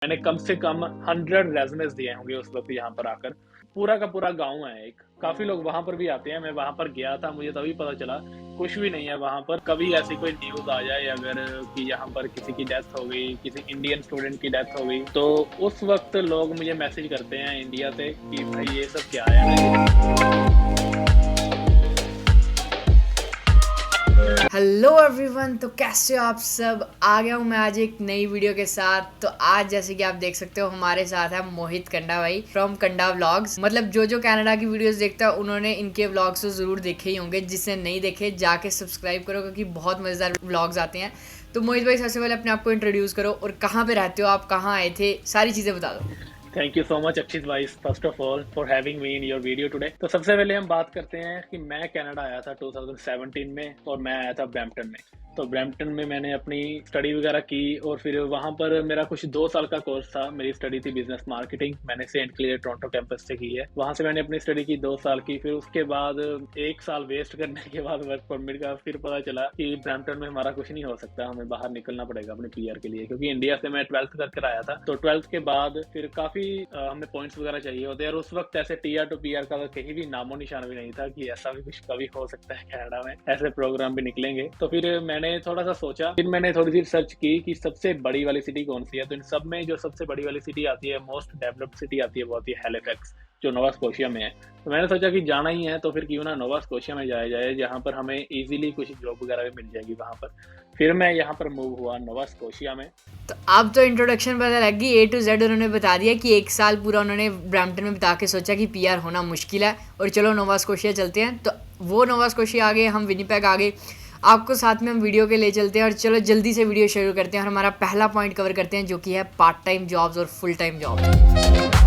मैंने कम से कम 100 रेज़्यूमेज़ दिए होंगे उस वक़्त यहाँ पर आकर। पूरा का पूरा गाँव है एक, काफ़ी लोग वहाँ पर भी आते हैं, मैं वहाँ पर गया था, मुझे तभी पता चला, कुछ भी नहीं है वहाँ पर। कभी ऐसी कोई न्यूज़ आ जाए अगर कि यहाँ पर किसी की डेथ हो गई, किसी इंडियन स्टूडेंट की डेथ हो गई, तो उस वक़्त लोग मुझे मैसेज करते हैं इंडिया से कि भाई ये सब क्या है ना। हेलो एवरीवन, तो कैसे हो आप सब। आ गया हूँ मैं आज एक नई वीडियो के साथ। तो आज जैसे कि आप देख सकते हो हमारे साथ है मोहित कंडा भाई फ्रॉम कंडा व्लॉग्स। मतलब जो कनाडा की वीडियोस देखता है उन्होंने इनके व्लॉग्स तो जरूर देखे ही होंगे, जिसने नहीं देखे जाके सब्सक्राइब करो क्योंकि बहुत मजेदार व्लॉग्स आते हैं। तो मोहित भाई सबसे पहले अपने आप को इंट्रोड्यूस करो और कहाँ पे रहते हो आप, कहाँ आए थे, सारी चीजें बता दो। Thank you so much Akshit भाई first of all for having me in your video today. तो सबसे पहले हम बात करते हैं कि मैं कनाडा आया था 2017 में और मैं आया था ब्रैम्पटन में। तो ब्रैम्पटन में मैंने अपनी स्टडी वगैरह की और फिर वहाँ पर मेरा कुछ 2 साल का कोर्स था। मेरी स्टडी थी बिजनेस मार्केटिंग, मैंने सेंट क्लेयर टोरंटो कैंपस से की है। वहाँ से मैंने अपनी स्टडी की 2 साल की, फिर उसके बाद 1 साल वेस्ट करने के बाद वर्क परमिट का फिर पता चला कि ब्रैम्पटन में हमारा कुछ नहीं हो सकता, हमें बाहर निकलना पड़ेगा अपने पीआर के लिए, क्योंकि इंडिया से मैं 12th करके आया था। तो 12th के बाद फिर काफ़ी हमें पॉइंट्स वगैरह चाहिए होते हैं और उस वक्त ऐसे टीआर टू पीआर का कहीं भी नामो निशान भी नहीं था कि ऐसा भी कुछ कभी हो सकता है कनाडा में, ऐसे प्रोग्राम भी निकलेंगे। तो फिर मैंने थोड़ा सा सोचा, फिर मैंने थोड़ी सी रिसर्च की कि सबसे बड़ी वाली सिटी कौन सी है। तो इन सब में जो सबसे बड़ी वाली सिटी आती है, मोस्ट डेवलप्ड सिटी आती है, वो आती है हैलिफैक्स, जो नोवा स्कोशिया में है। तो मैंने सोचा कि जाना ही है तो फिर क्यों ना नोवा स्कोशिया में जाया जाए, जहाँ पर हमें इजीली कुछ जॉब वगैरह भी मिल जाएगी वहाँ पर। फिर मैं यहाँ पर मूव हुआ नोवा स्कोशिया में। तो अब तो इंट्रोडक्शन पता लग गई, ए टू जेड उन्होंने बता दिया कि 1 साल पूरा उन्होंने ब्रैम्पटन में बिता के सोचा कि पीआर होना मुश्किल है और चलो नोवा स्कोशिया चलते हैं। तो वो नोवा स्कोशिया आ गए, हम विनिपेग आ गए। आपको साथ में हम वीडियो के ले चलते हैं और चलो जल्दी से वीडियो शुरू करते हैं और हमारा पहला पॉइंट कवर करते हैं जो कि है पार्ट टाइम जॉब्स और फुल टाइम जॉब्स।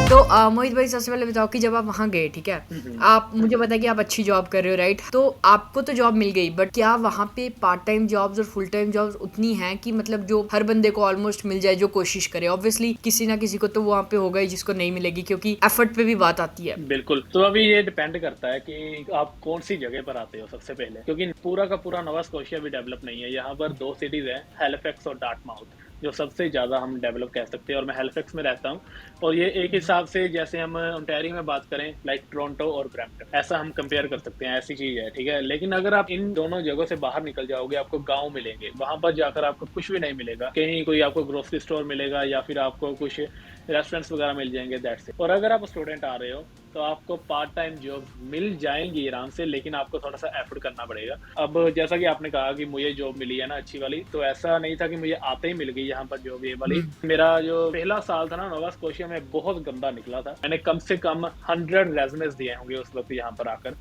तो मोहित भाई सबसे पहले बताओ कि जब आप वहाँ गए, ठीक है, आप मुझे पता है कि आप अच्छी जॉब कर रहे हो, राइट। तो आपको तो जॉब मिल गई, बट क्या वहाँ पे पार्ट टाइम जॉब्स और फुल टाइम जॉब्स उतनी हैं कि मतलब जो हर बंदे को ऑलमोस्ट मिल जाए जो कोशिश करे। ऑब्वियसली किसी ना किसी को तो वहाँ पे होगा ही जिसको नहीं मिलेगी, क्योंकि एफर्ट पे भी बात आती है। बिल्कुल। तो अभी ये डिपेंड करता है कि आप कौन सी जगह पर आते हो सबसे पहले, क्योंकि पूरा का पूरा नोवा स्कोशिया भी डेवलप नहीं है। यहाँ पर 2 सिटीज हैं, हैलिफैक्स और डार्टमाउथ, जो सबसे ज़्यादा हम डेवलप कह सकते हैं। और मैं हैलिफैक्स में रहता हूँ और ये एक हिसाब से जैसे हम ओंटारियो में बात करें लाइक टोरंटो और ब्रैम्पटन, ऐसा हम कंपेयर कर सकते हैं, ऐसी चीज़ है, ठीक है। लेकिन अगर आप इन दोनों जगहों से बाहर निकल जाओगे, आपको गाँव मिलेंगे, वहाँ पर जाकर आपको कुछ भी नहीं मिलेगा। कहीं कोई आपको ग्रोसरी स्टोर मिलेगा या फिर आपको कुछ रेस्टोरेंट्स वगैरह मिल जाएंगे, दैट्स इट। और अगर आप स्टूडेंट आ रहे हो तो आपको पार्ट टाइम जॉब मिल जाएंगी आराम से, लेकिन आपको थोड़ा सा एफर्ट करना पड़ेगा। अब जैसा कि आपने कहा कि मुझे जॉब मिली है ना अच्छी वाली, तो ऐसा नहीं था कि मुझे आते ही मिल गई यहाँ पर जॉब ये वाली। मेरा जो पहला साल था ना नोवा स्कोशिया में, बहुत गंदा निकला था। मैंने कम से कम 100 रेज़्यूमेज़ दिए होंगे उस वक्त यहाँ पर आकर,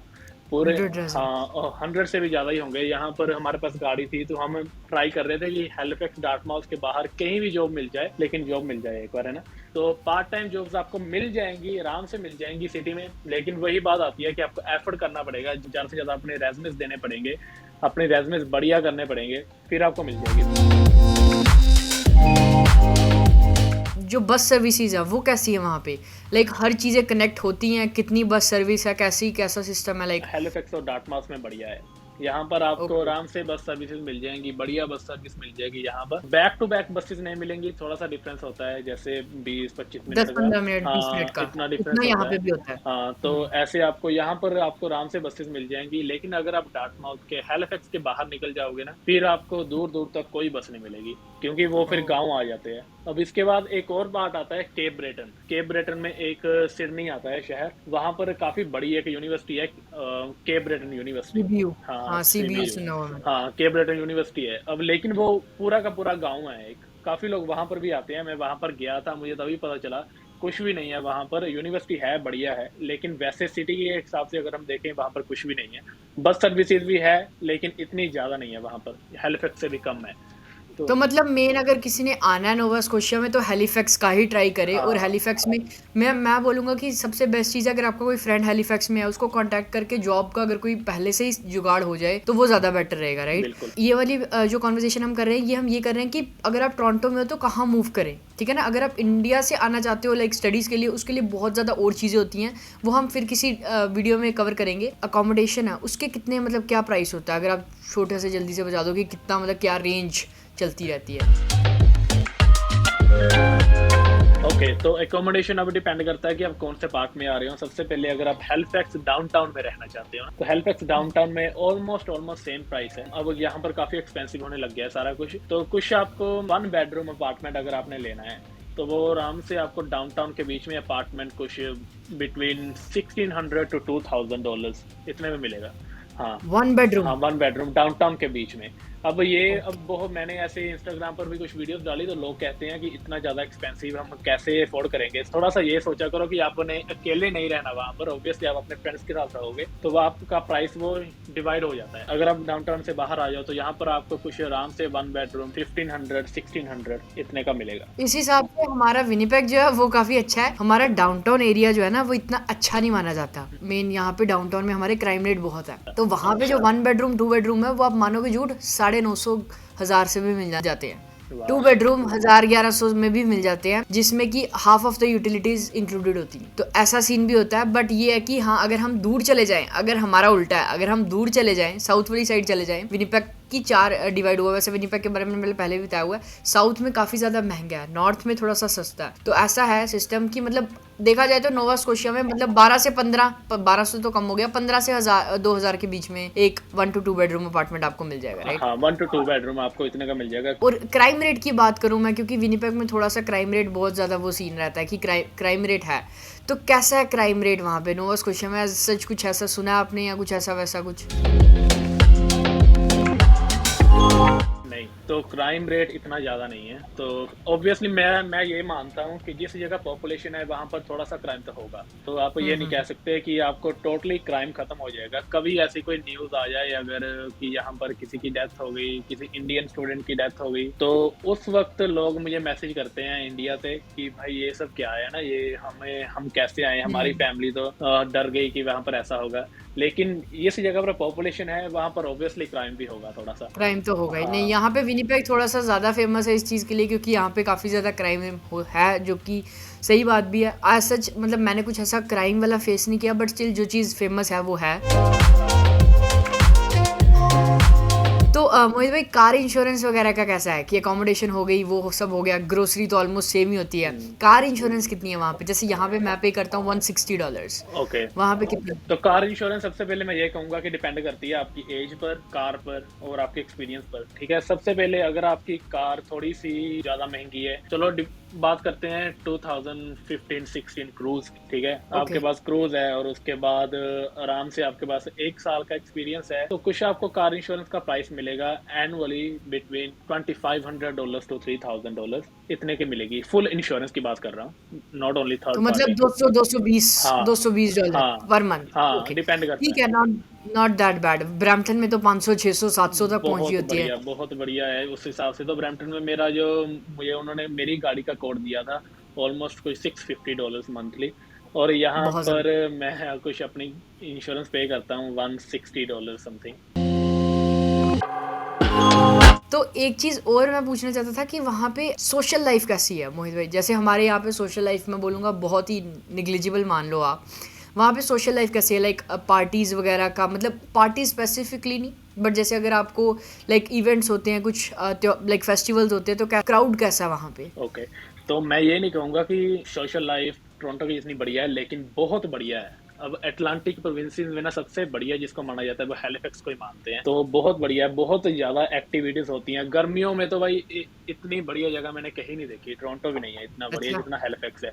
पूरे। 100 resumes। हाँ, 100 से भी ज़्यादा ही होंगे। यहाँ पर हमारे पास गाड़ी थी तो हम ट्राई कर रहे थे कि हैलिफैक्स डार्टमाउथ के बाहर कहीं भी जॉब मिल जाए, लेकिन जॉब मिल जाए एक बार, है ना। तो पार्ट टाइम जॉब्स आपको मिल जाएंगी, आराम से मिल जाएंगी सिटी में, लेकिन वही बात आती है कि आपको एफर्ट करना पड़ेगा, ज़्यादा से ज़्यादा अपने रेज़्यूमेज़ देने पड़ेंगे, अपने रेज़्यूमेज़ बढ़िया करने पड़ेंगे, फिर आपको मिल जाएगी। जो बस सर्विसेज है वो कैसी है वहाँ पे, लाइक हर चीज़ें कनेक्ट होती हैं, कितनी बस सर्विस है, कैसा सिस्टम है लाइक। हैलिफैक्स और डार्टमाउथ में बढ़िया है। यहाँ पर आपको ओके। आराम से बस सर्विसेज मिल जाएंगी, बढ़िया बस सर्विस मिल जाएगी। यहाँ पर बैक टू बैक बसेस नहीं मिलेंगी, थोड़ा सा डिफरेंस होता है, जैसे 20-25 मिनट का। 10-15 मिनट 20 हाँ, मिनट का इतना डिफरेंस इतना यहाँ होता पे है। भी होता है। हाँ, तो ऐसे आपको यहाँ पर आपको आराम से बसेस मिल जाएंगी। लेकिन अगर आप डार्टमाउथ के हैलिफैक्स के बाहर निकल जाओगे ना, फिर आपको दूर दूर तक कोई बस नहीं मिलेगी, क्योंकि वो फिर गाँव आ जाते हैं। अब इसके बाद एक और बात आता है केप ब्रेटन। केप ब्रेटन में एक सिडनी आता है शहर, वहाँ पर काफी बड़ी एक यूनिवर्सिटी है, केप ब्रेटन यूनिवर्सिटी। सीबीयू। हाँ, हाँ, सीबीयू सीबीयू। सुना हुआ मैंने। हाँ, केप ब्रेटन यूनिवर्सिटी है। अब लेकिन वो पूरा का पूरा गाँव है एक, काफी लोग वहाँ पर भी आते हैं। मैं वहाँ पर गया था, मुझे तभी पता चला, कुछ भी नहीं है वहाँ पर। यूनिवर्सिटी है, बढ़िया है, लेकिन वैसे सिटी के हिसाब से अगर हम देखें वहाँ पर कुछ भी नहीं है। बस सर्विसेज भी है लेकिन इतनी ज़्यादा नहीं है वहाँ पर, हैलिफैक्स से भी कम है। तो मतलब मेन अगर किसी ने आना है नोवा स्कोशिया में तो हैलिफैक्स का ही ट्राई करे। और हाँ, हैलिफैक्स में मैं बोलूँगा कि सबसे बेस्ट चीज़ है अगर आपका कोई फ्रेंड हैलिफैक्स में है उसको कांटेक्ट करके जॉब का अगर कोई पहले से ही जुगाड़ हो जाए तो वो ज़्यादा बेटर रहेगा, राइट। बिल्कुल। ये वाली जो कॉन्वर्सेशन हम कर रहे हैं ये हम ये कर रहे हैं कि अगर आप टोरंटो में हो तो कहाँ मूव करें, ठीक है ना। अगर आप इंडिया से आना चाहते हो लाइक स्टडीज़ के लिए, उसके लिए बहुत ज़्यादा और चीज़ें होती हैं, वो हम फिर किसी वीडियो में कवर करेंगे। अकोमोडेशन है उसके कितने मतलब क्या प्राइस होता है, अगर आप छोटे से जल्दी से बता दो कि कितना मतलब क्या रेंज चलती रहती है। ओके, तो एकोमोडेशन अब डिपेंड करता है कि आप कौन से पार्ट में आ रहे हो। सबसे पहले अगर आप हैलिफैक्स डाउनटाउन में रहना चाहते हो तो हैलिफैक्स डाउनटाउन में ऑलमोस्ट सेम प्राइस है। अब यहाँ पर काफी एक्सपेंसिव होने लग गया है सारा कुछ। तो कुछ आपको 1 बेडरूम अपार्टमेंट अगर आपने लेना है तो वो आराम से आपको डाउनटाउन के बीच में अपार्टमेंट कुछ बिटवीन $1600 to $2000 इतने में मिलेगा। हाँ, 1 बेडरूम? हाँ, 1 बेडरूम डाउनटाउन के बीच में। अब बहुत मैंने ऐसे इंस्टाग्राम पर भी कुछ वीडियोस डाली तो लोग कहते हैं कि इतना ज़्यादा एक्सपेंसिव हम कैसे अफोर्ड करेंगे। थोड़ा सा ये सोचा करो कि आपने अकेले नहीं रहना वहाँ पर, ऑब्वियसली आप अपने फ्रेंड्स के साथ रहोगे तो वो आपका प्राइस वो डिवाइड हो जाता है। अगर आप डाउनटाउन से बाहर आ जाओ तो यहाँ पर आपको कुछ आराम से 1 बेडरूम 1500 1600 इतने का मिलेगा। इस हिसाब से हमारा विनिपेग जो है वो काफी अच्छा है। हमारा डाउनटाउन एरिया जो है ना वो इतना अच्छा नहीं माना जाता। मेन यहाँ पे डाउनटाउन में हमारे क्राइम रेट बहुत है, तो वहाँ पे जो 1 बेडरूम 2 बेडरूम है वो आप मानोगे झूठ 950 1000 से भी मिल जाते हैं। 2 बेडरूम 1000-1100 में भी मिल जाते हैं, जिसमें कि half of the utilities included होती हैं। तो ऐसा सीन भी होता है। बट ये है कि हाँ, अगर हम दूर चले जाएं, अगर हमारा उल्टा है, अगर हम दूर चले जाएं, साउथ वाली साइड चले जाएं, विनिपेग की 4 डिवाइड हुआ है। वैसे विनिपेग के बारे में मैंने पहले भी बताया हुआ है, साउथ में काफी ज्यादा महंगा है, नॉर्थ में थोड़ा सा सस्ता है। तो ऐसा है सिस्टम कि मतलब देखा जाए तो नोवा स्कोशिया में मतलब 12 से 15, 1200 तो कम हो गया, 15 से 2000 के बीच में एक 1 to 2 बेडरूम अपार्टमेंट आपको मिल जाएगा, राइट? हाँ, 1 to 2 बेडरूम आपको इतने का मिल जाएगा। और क्राइम रेट की बात करूं मैं, क्योंकि विनिपेग में थोड़ा सा क्राइम रेट बहुत ज़्यादा वो सीन रहता है कि क्राइम रेट है, तो कैसा है क्राइम रेट वहाँ पे नोवा स्कोशिया में? सच कुछ ऐसा सुना है आपने या कुछ ऐसा वैसा कुछ? नहीं, तो क्राइम रेट इतना ज़्यादा नहीं है। तो ऑब्वियसली मैं ये मानता हूँ कि जिस जगह पॉपुलेशन है वहाँ पर थोड़ा सा क्राइम तो होगा। तो आप ये नहीं कह सकते कि आपको टोटली क्राइम खत्म हो जाएगा। कभी ऐसी कोई न्यूज़ आ जाए अगर कि यहाँ पर किसी की डेथ हो गई, किसी इंडियन स्टूडेंट की डेथ हो गई, तो उस वक्त लोग मुझे मैसेज करते हैं इंडिया से कि भाई ये सब क्या है ना, ये हम कैसे आए, हमारी फैमिली तो डर गई कि वहाँ पर ऐसा होगा। लेकिन इस जगह पर पॉपुलेशन है वहाँ पर ऑब्वियसली क्राइम भी होगा, थोड़ा सा क्राइम तो होगा ही। नहीं, यहाँ पे विनिपेग थोड़ा सा ज़्यादा फेमस है इस चीज़ के लिए, क्योंकि यहाँ पे काफ़ी ज़्यादा क्राइम है, जो कि सही बात भी है। आज सच मतलब मैंने कुछ ऐसा क्राइम वाला फेस नहीं किया, बट स्टिल जो चीज़ फेमस है वो है। तो मोहित भाई, कार इंश्योरेंस वगैरह का कैसा है कि अकोमोडेशन हो गई, वो सब हो गया, ग्रोसरी तो ऑलमोस्ट सेम ही होती है, कार इंश्योरेंस कितनी है वहाँ पे? जैसे यहाँ पे मैं पे करता हूँ $160, ओके। वहाँ पे कितनी? तो कार इंश्योरेंस सबसे पहले मैं ये कहूँगा कि डिपेंड करती है आपकी एज पर, कार पर और आपके एक्सपीरियंस पर, ठीक है। सबसे पहले अगर आपकी कार थोड़ी सी ज़्यादा महंगी है, चलो बात करते हैं 2015-16 क्रूज, ठीक है। आपके पास क्रूज है और उसके बाद आराम से आपके पास 1 साल का एक्सपीरियंस है, तो कुछ आपको कार इंश्योरेंस का प्राइस मिलेगा एनुअली बिटवीन $2500 to $3000 इतने की मिलेगी। फुल इंश्योरेंस की बात कर रहा हूँ, नॉट ओनली थर्ड तो मतलब 220 $220 हाँ, पर मंथ। हाँ, डिपेंड करता ठीक है, नॉट दैट बैड। ब्रैम्पटन में तो 500 600 700 तक पहुंची होती है। बहुत बढ़िया है उस हिसाब से। तो ब्रैम्पटन में मेरा जो मुझे उन्होंने मेरी गाड़ी का कोड दिया था ऑलमोस्ट कोई $650 मंथली, और यहाँ पर मैं कुछ अपनी इंश्योरेंस पे करता हूँ $160 समथिंग। तो एक चीज़ और मैं पूछना चाहता था कि वहाँ पे सोशल लाइफ कैसी है मोहित भाई? जैसे हमारे यहाँ पे सोशल लाइफ मैं बोलूँगा बहुत ही निग्लिजिबल मान लो आप, वहाँ पे सोशल लाइफ कैसी है? लाइक पार्टीज़ वगैरह का, मतलब पार्टी स्पेसिफिकली नहीं, बट जैसे अगर आपको लाइक इवेंट्स होते हैं, कुछ लाइक फेस्टिवल्स होते हैं, तो क्या क्राउड कैसा है वहाँ पे? ओके, तो मैं ये नहीं कहूँगा कि सोशल लाइफ टोरंटो की इतनी बढ़िया है, लेकिन बहुत बढ़िया है। अब अटलांटिक प्रोविंसेस में ना सबसे बढ़िया जिसको माना जाता है वो हैलिफैक्स को ही मानते हैं। तो बहुत बढ़िया है, बहुत ज़्यादा एक्टिविटीज़ होती हैं। गर्मियों में तो भाई इतनी बढ़िया जगह मैंने कहीं नहीं देखी, टोरंटो भी नहीं है इतना बढ़िया जितना हैलिफैक्स है।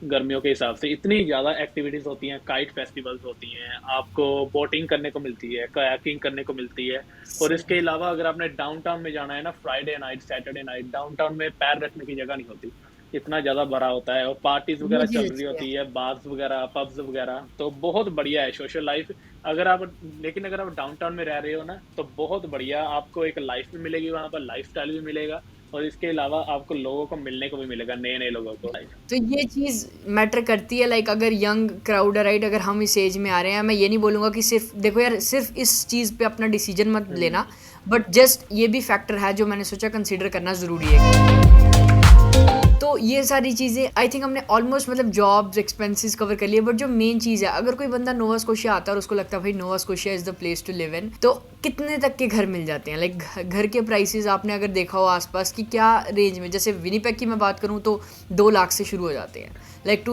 गर्मियों के हिसाब से इतनी ज़्यादा एक्टिविटीज़ होती हैं, काइट फेस्टिवल्स होती हैं, आपको बोटिंग करने को मिलती है, कयाकिंग करने को मिलती है। और इसके अलावा अगर आपने डाउनटाउन में जाना है ना, Friday night Saturday night downtown में पैर रखने की जगह नहीं होती, इतना ज़्यादा भरा होता है। और पार्टीज वगैरह चल रही होती है, बार्स वगैरह, पब्स वगैरह, तो बहुत बढ़िया है सोशल लाइफ। अगर आप डाउनटाउन में रह रहे हो ना, तो बहुत बढ़िया आपको एक लाइफ भी मिलेगी, वहाँ पर लाइफस्टाइल भी मिलेगा, और इसके अलावा आपको लोगों को मिलने को भी मिलेगा, नए नए लोगों को। तो ये चीज़ मैटर करती है, लाइक अगर यंग क्राउड है, राइट, अगर हम इस एज में आ रहे हैं, मैं ये नहीं बोलूँगा कि सिर्फ देखो यार सिर्फ इस चीज़ पे अपना डिसीजन मत लेना, बट जस्ट ये भी फैक्टर है जो मैंने सोचा कंसिडर करना ज़रूरी है। तो ये सारी चीज़ें आई थिंक हमने ऑलमोस्ट मतलब जॉब्स एक्सपेंसेस कवर कर लिए, बट जो मेन चीज़ है, अगर कोई बंदा नोवा स्कोशिया आता है और उसको लगता है भाई Nova Scotia is the place to live in, तो कितने तक के घर मिल जाते हैं? लाइक घर के प्राइसेस आपने अगर देखा हो आसपास की क्या रेंज में, जैसे विनीपेग की मैं बात करूँ तो 2 लाख से शुरू हो जाते हैं। लाइक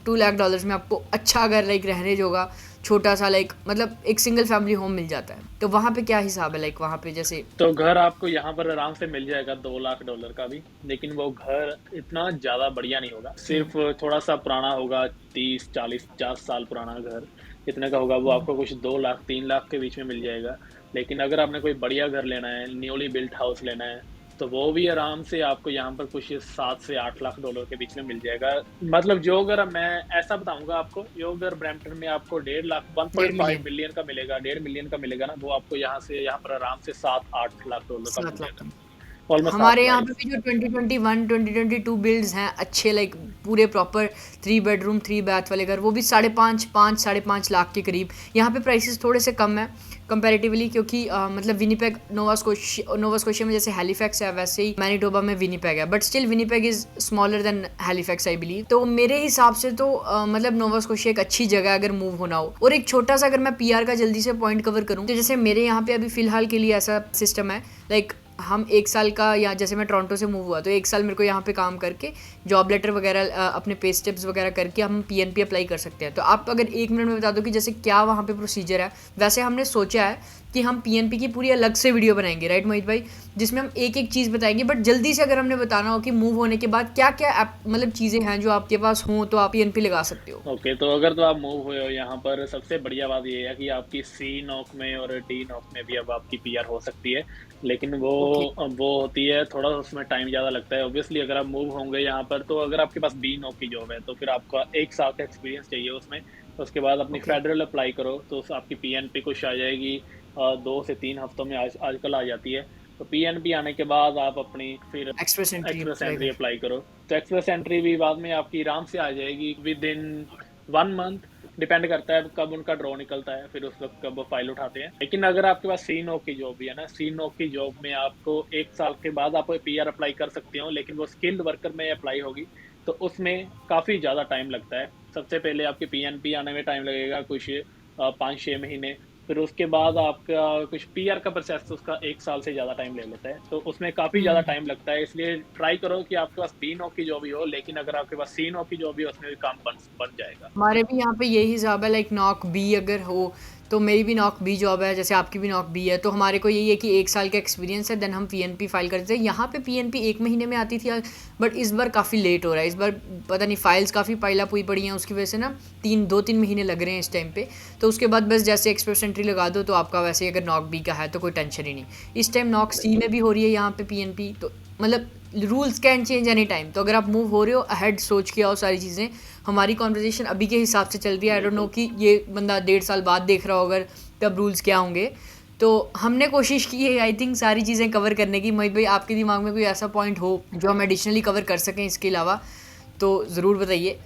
2 लाख डॉलर्स में आपको अच्छा अगर लाइक रहने जोगा छोटा सा लाइक मतलब एक सिंगल फैमिली होम मिल जाता है। तो वहाँ पे क्या हिसाब है? लाइक वहाँ पे जैसे तो घर आपको यहाँ पर आराम से मिल जाएगा $2 लाख का भी, लेकिन वो घर इतना ज़्यादा बढ़िया नहीं होगा, सिर्फ थोड़ा सा पुराना होगा, 30 40 50 साल पुराना घर इतने का होगा। वो आपको कुछ 2 लाख 3 लाख के बीच में मिल जाएगा। लेकिन अगर आपने कोई बढ़िया घर लेना है, न्यूली बिल्ट हाउस लेना है, तो वो भी आराम से आपको यहाँ पर कुछ 7 से 8 लाख डॉलर के बीच में मिल जाएगा। मतलब जो अगर मैं ऐसा बताऊंगा आपको, जो अगर ब्रैम्पटन में आपको 1.5 लाख 1.5 1.5 मिलियन, मिलियन का मिलेगा, 1.5 मिलियन का मिलेगा ना, वो आपको यहाँ से यहाँ पर आराम से 7 8 लाख डॉलर का मिल 7 लाख जाएगा। का। ऑलमोस्ट हाफ हमारे यहाँ पे प्राइस। भी जो 2021 2022 बिल्ड्स हैं अच्छे लाइक पूरे प्रॉपर 3 बेडरूम 3 बाथ वाले घर, वो भी 5.5 लाख के करीब। यहाँ पे प्राइसेस थोड़े से कम है कंपैरेटिवली, क्योंकि मतलब विनीपेग नोवा स्कोशिया में जैसे हैलिफैक्स है वैसे ही मैनिटोबा में विनीपेग है, but still Winnipeg is smaller than Halifax I believe. तो मेरे हिसाब से तो मतलब नोवा स्कोशिया एक अच्छी जगह है अगर मूव होना हो। और एक छोटा सा अगर मैं पीआर का जल्दी से पॉइंट कवर करूँ तो जैसे मेरे यहाँ पे अभी फिलहाल के लिए ऐसा सिस्टम है लाइक हम 1 साल का, या जैसे मैं टोरंटो से मूव हुआ तो 1 साल मेरे को यहाँ पे काम करके जॉब लेटर वगैरह अपने पे स्टेप्स वगैरह करके हम पीएनपी अप्लाई कर सकते हैं। तो आप अगर 1 मिनट में बता दो कि जैसे क्या वहाँ पे प्रोसीजर है। वैसे हमने सोचा है कि हम पीएनपी की पूरी अलग से वीडियो बनाएंगे, राइट मोहित भाई, जिसमें हम एक एक चीज़ बताएंगे। बट जल्दी से अगर हमने बताना हो कि मूव होने के बाद क्या क्या मतलब चीज़ें हैं जो आपके पास हों तो आप पीएनपी लगा सकते हो। ओके, तो अगर तो आप मूव हुए हो यहाँ पर, सबसे बढ़िया बात ये है कि आपकी सी नॉक में और डी नॉक में भी अब आपकी पीआर हो सकती है। लेकिन ओके, वो होती है थोड़ा, उसमें टाइम ज़्यादा लगता है ऑब्वियसली। अगर आप मूव होंगे यहाँ पर, तो अगर आपके पास बी नॉक की जॉब है तो फिर आपका 1 साल का एक्सपीरियंस चाहिए उसमें। उसके बाद अपनी ओके, फेडरल अप्लाई करो तो आपकी पीएनपी कुछ आ जाएगी 2 से 3 हफ्तों में, आजकल आ जाती है। तो पीएनपी आने के बाद आप अपनी फिर express entry express apply entry कर। अप्लाई करो। तो एक्सप्रेस एंट्री भी बाद में आपकी आराम से आ जाएगी विद इन 1 मंथ। डिपेंड करता है कब उनका ड्रॉ निकलता है, फिर उस वक्त कब वो फाइल उठाते हैं। लेकिन अगर आपके पास सी नॉक की जॉब भी है ना, सी नॉक की जॉब में आपको 1 साल के बाद आप पीआर अप्लाई कर सकते हो, लेकिन वो स्किल्ड वर्कर में अप्लाई होगी, तो उसमें काफ़ी ज़्यादा टाइम लगता है। सबसे पहले आपके पीएनपी आने में टाइम लगेगा कुछ 5 6 महीने। फिर उसके बाद आपका कुछ पीआर का प्रोसेस उसका 1 साल से ज़्यादा टाइम ले लेता है, तो उसमें काफ़ी ज़्यादा टाइम लगता है। इसलिए ट्राई करो कि आपके पास बी नॉक की जॉब ही हो, लेकिन अगर आपके पास सी नॉक की जॉब भी हो, उसमें भी काम बन जाएगा। हमारे भी यहाँ पे यही हिसाब है लाइक नॉक बी अगर हो तो मेरी भी नॉक बी जॉब है, जैसे आपकी भी नॉक बी है। तो हमारे को यही है कि 1 साल का एक्सपीरियंस है, देन हम पीएनपी फाइल करते हैं। यहाँ पे पीएनपी 1 महीने में आती थी, बट इस बार काफ़ी लेट हो रहा है। इस बार पता नहीं फाइल्स काफ़ी पाइल अप हुई पड़ी हैं, उसकी वजह से ना 2-3 महीने लग रहे हैं इस टाइम पे। तो उसके बाद बस जैसे एक्सप्रेस एंट्री लगा दो तो आपका वैसे अगर नॉक बी का है तो कोई टेंशन ही नहीं। इस टाइम नॉक सी में भी हो रही है यहाँ पे पीएनपी, तो मतलब rules can change any time. तो अगर आप मूव हो रहे हो अहेड सोच के आओ सारी चीज़ें। हमारी कॉन्वर्जेशन अभी के हिसाब से चल रही है, आई डोंट नो कि ये बंदा 1.5 साल बाद देख रहा हो अगर तब रूल्स क्या होंगे। तो हमने कोशिश की है आई थिंक सारी चीज़ें कवर करने की। मोहित भाई आपके दिमाग में कोई ऐसा पॉइंट हो जो हम एडिशनली कवर कर सकें इसके अलावा तो ज़रूर बताइए।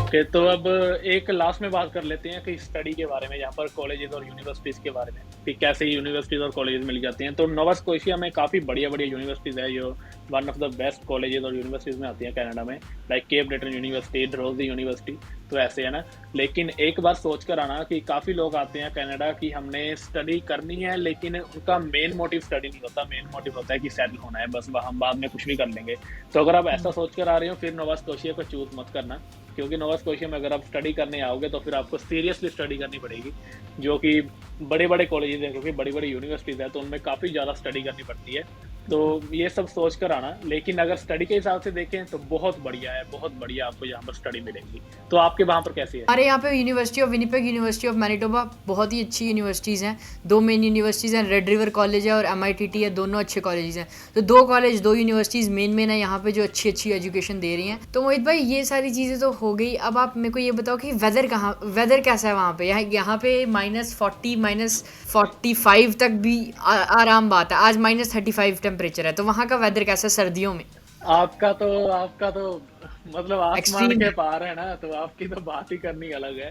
ओके, तो अब एक लास्ट में बात कर लेते हैं कि स्टडी के बारे में, यहाँ पर कॉलेजेस और यूनिवर्सिटीज़ के बारे में कि कैसे यूनिवर्सिटीज़ और कॉलेजेस मिल जाते हैं। तो नोवा स्कोशिया में काफ़ी बढ़िया यूनिवर्सिटीज़ है जो one of the best colleges और यूनिवर्सिटीज़ में आती हैं कनाडा में, like Cape Breton university, Dalhousie university. तो ऐसे है ना। लेकिन एक बार सोच कर आना कि काफ़ी लोग आते हैं कनाडा कि हमने स्टडी करनी है, लेकिन उनका मेन मोटिव स्टडी नहीं होता। मेन मोटिव होता है कि सेटल होना है, बस हम बाद में कुछ भी कर लेंगे। तो अगर आप ऐसा सोच कर आ रहे हो, फिर नोवा स्कोशिया को चूज़ मत करना, क्योंकि नोवा स्कोशिया में अगर आप स्टडी करने आओगे तो फिर आपको सीरियसली स्टडी करनी पड़ेगी, जो कि बड़े बड़े कॉलेजेस हैं, क्योंकि बड़ी बड़ी यूनिवर्सिटीज़ हैं, तो उनमें काफ़ी ज़्यादा स्टडी करनी पड़ती है। तो ये सब सोच कर आना। लेकिन अगर स्टडी के हिसाब से देखें तो बहुत बढ़िया है, बहुत बढ़िया आपको यहाँ पर स्टडी मिलेगी। तो आपके वहाँ पर कैसी है? हमारे यहाँ पे university of Winnipeg, university of Manitoba बहुत ही अच्छी यूनिवर्सिटीज़ हैं। 2 मेन यूनिवर्सिटीज़ हैं, रेड रिवर कॉलेज है और MITT है, दोनों अच्छे कॉलेजेस हैं। तो 2 कॉलेज 2 यूनिवर्सिटीज़ मेन है यहाँ पे जो अच्छी अच्छी एजुकेशन दे रही हैं। तो मोहित भाई ये सारी चीज़ें तो हो गई। अब आप मेरे को ये बताओ कि वेदर कैसा है वहाँ पे? यहाँ पे -40 -45 तक भी आराम बात है। आज -35 टेम्परेचर है, तो वहाँ का वेदर कैसा है सर्दियों में? आपका तो मतलब आसमान एक्सट्रीम के है। पार है ना, तो आपकी तो बात ही करनी अलग है।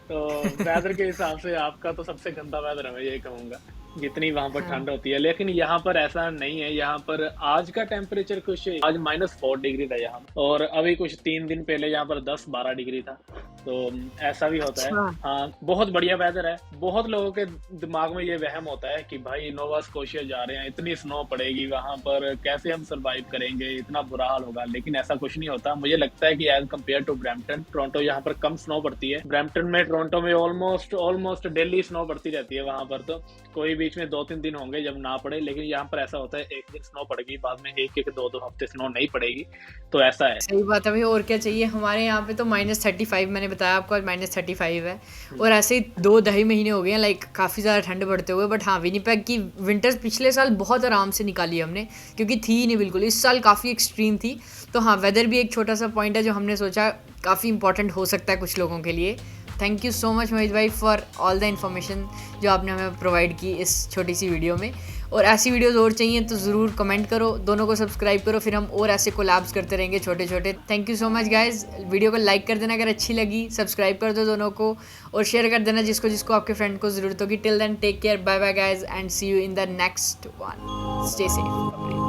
तो वेदर के हिसाब से आपका तो सबसे गंदा वेदर है, मैं यही कहूँगा, जितनी वहाँ पर हाँ, ठंड होती है। लेकिन यहाँ पर ऐसा नहीं है। यहाँ पर आज का टेम्परेचर कुछ आज -4 डिग्री था यहाँ, और अभी कुछ 3 दिन पहले यहाँ पर 10 12 डिग्री था। तो ऐसा भी होता है। अच्छा। हाँ, बहुत बढ़िया वेदर है। बहुत लोगों के दिमाग में ये वहम होता है कि भाई नोवा स्कोशिया जा रहे हैं, इतनी स्नो पड़ेगी वहाँ पर, कैसे हम सर्वाइव करेंगे, इतना बुरा हाल होगा। लेकिन ऐसा कुछ नहीं होता। मुझे लगता है कि as compare to Brampton, Toronto यहाँ पर कम स्नो पड़ती है। ब्रैम्पटन में, टोरंटो में ऑलमोस्ट डेली स्नो पड़ती रहती है वहाँ पर। तो कोई बीच में 2-3 दिन होंगे जब ना पड़े, लेकिन यहाँ पर ऐसा होता है एक दिन स्नो पड़ेगी, बाद में 1-2 हफ्ते स्नो नहीं पड़ेगी। तो ऐसा है। सही बात है भाई, और क्या चाहिए। हमारे यहाँ पे तो -35, मैंने बताया आपको, आज -35 है। और ऐसे ही 2-2.5 महीने हो गए हैं लाइक काफ़ी ज़्यादा ठंड पड़ते हुए। बट हाँ, विनिपेग की विंटर्स पिछले साल बहुत आराम से निकाली हमने, क्योंकि थी ही नहीं बिल्कुल। इस साल काफ़ी एक्सट्रीम थी। तो हाँ, वेदर भी एक छोटा सा पॉइंट है जो हमने सोचा काफ़ी इंपॉर्टेंट हो सकता है कुछ लोगों के लिए। थैंक यू सो मच मोहित भाई फॉर ऑल द इन्फॉर्मेशन जो आपने हमें प्रोवाइड की इस छोटी सी वीडियो में। और ऐसी वीडियोस और चाहिए तो ज़रूर कमेंट करो, दोनों को सब्सक्राइब करो, फिर हम और ऐसे कोलैब्स करते रहेंगे छोटे छोटे। Thank you so much guys. Video को लाइक कर देना अगर अच्छी लगी, सब्सक्राइब कर दो दोनों को, और शेयर कर देना जिसको जिसको आपके फ्रेंड को ज़रूरत होगी। Till then take care, bye bye guys, and see you in the next one. Stay safe.